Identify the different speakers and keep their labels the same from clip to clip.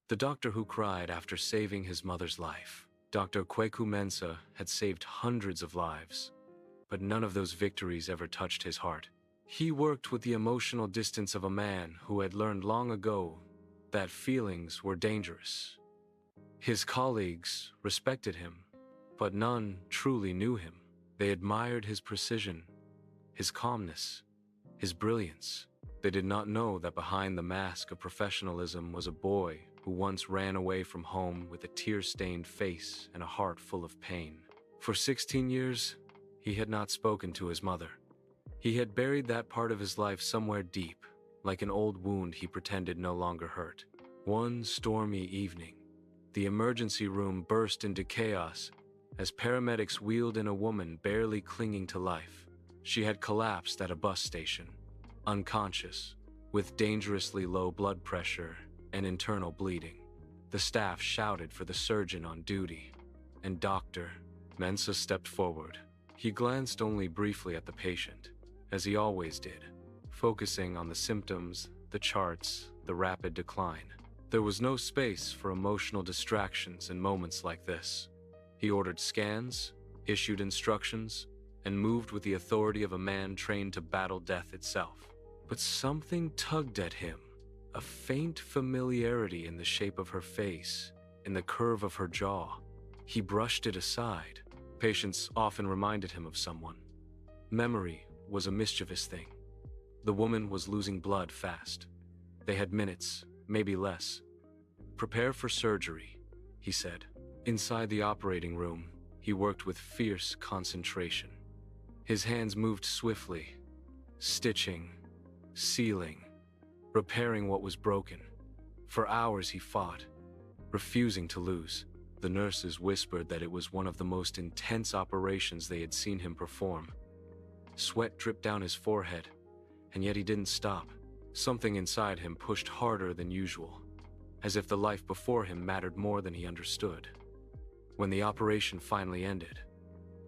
Speaker 1: The doctor who cried after saving his mother's life. Dr. Kweku Mensah had saved hundreds of lives, but none of those victories ever touched his heart. He worked with the emotional distance of a man who had learned long ago that feelings were dangerous. His colleagues respected him, but none truly knew him. They admired his precision, his calmness, his brilliance. They did not know that behind the mask of professionalism was a boy who once ran away from home with a tear-stained face and a heart full of pain. For 16 years, he had not spoken to his mother. He had buried that part of his life somewhere deep, like an old wound he pretended no longer hurt. One stormy evening, the emergency room burst into chaos as paramedics wheeled in a woman barely clinging to life. She had collapsed at a bus station, unconscious, with dangerously low blood pressure and internal bleeding. The staff shouted for the surgeon on duty, and Dr. Mensah stepped forward. He glanced only briefly at the patient, as he always did, focusing on the symptoms, the charts, the rapid decline. There was no space for emotional distractions in moments like this. He ordered scans, issued instructions, and moved with the authority of a man trained to battle death itself. But something tugged at him, a faint familiarity in the shape of her face, in the curve of her jaw. He brushed it aside. Patients often reminded him of someone. Memory was a mischievous thing. The woman was losing blood fast. They had minutes, maybe less. "Prepare for surgery," he said. Inside the operating room, he worked with fierce concentration. His hands moved swiftly, stitching, sealing, repairing what was broken. For hours he fought, refusing to lose. The nurses whispered that it was one of the most intense operations they had seen him perform. Sweat dripped down his forehead, and yet he didn't stop. Something inside him pushed harder than usual, as if the life before him mattered more than he understood. When the operation finally ended,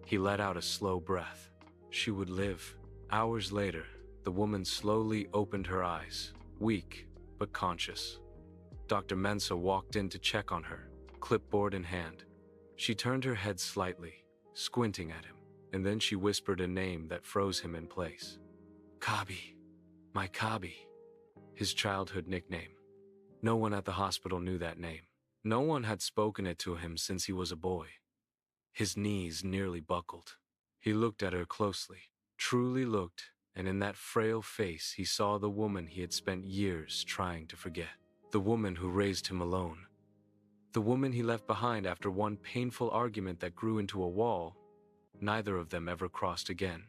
Speaker 1: he let out a slow breath. She would live. Hours later, the woman slowly opened her eyes, weak but conscious. Dr. Mensah walked in to check on her, clipboard in hand. She turned her head slightly, squinting at him, and then she whispered a name that froze him in place. "Kabi, my Kabi," his childhood nickname. No one at the hospital knew that name. No one had spoken it to him since he was a boy. His knees nearly buckled. He looked at her closely, truly looked, and in that frail face he saw the woman he had spent years trying to forget. The woman who raised him alone. The woman he left behind after one painful argument that grew into a wall. Neither of them ever crossed again.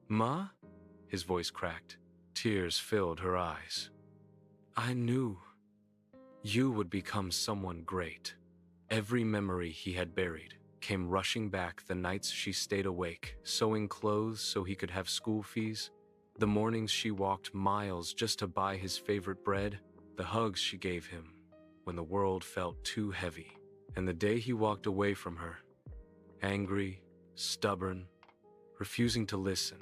Speaker 1: "Ma?" His voice cracked. Tears filled her eyes. "I knew you would become someone great." Every memory he had buried came rushing back. The nights she stayed awake, sewing clothes so he could have school fees. The mornings she walked miles just to buy his favorite bread. The hugs she gave him when the world felt too heavy. And the day he walked away from her, angry, stubborn, refusing to listen.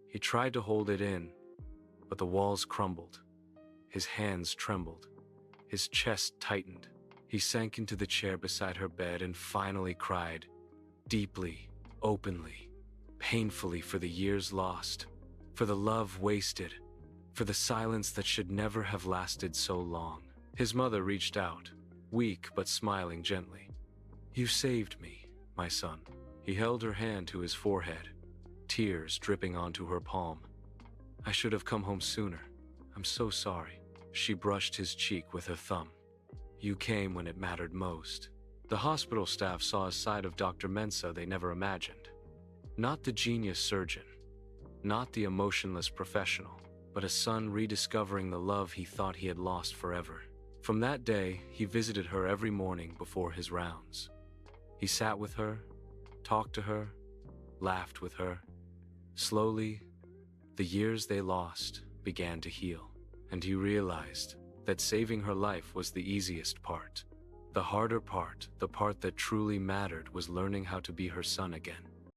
Speaker 1: He tried to hold it in, but the walls crumbled. His hands trembled. His chest tightened. He sank into the chair beside her bed and finally cried, deeply, openly, painfully, for the years lost, for the love wasted, for the silence that should never have lasted so long. His mother reached out, weak but smiling gently. "You saved me, my son." He held her hand to his forehead, tears dripping onto her palm. "I should have come home sooner. I'm so sorry." She brushed his cheek with her thumb. "You came when it mattered most." The hospital staff saw a side of Dr. Mensah they never imagined. Not the genius surgeon, not the emotionless professional, but a son rediscovering the love he thought he had lost forever. From that day, he visited her every morning before his rounds. He sat with her, talked to her, laughed with her. Slowly, the years they lost began to heal, and he realized that saving her life was the easiest part. The harder part, the part that truly mattered, was learning how to be her son again.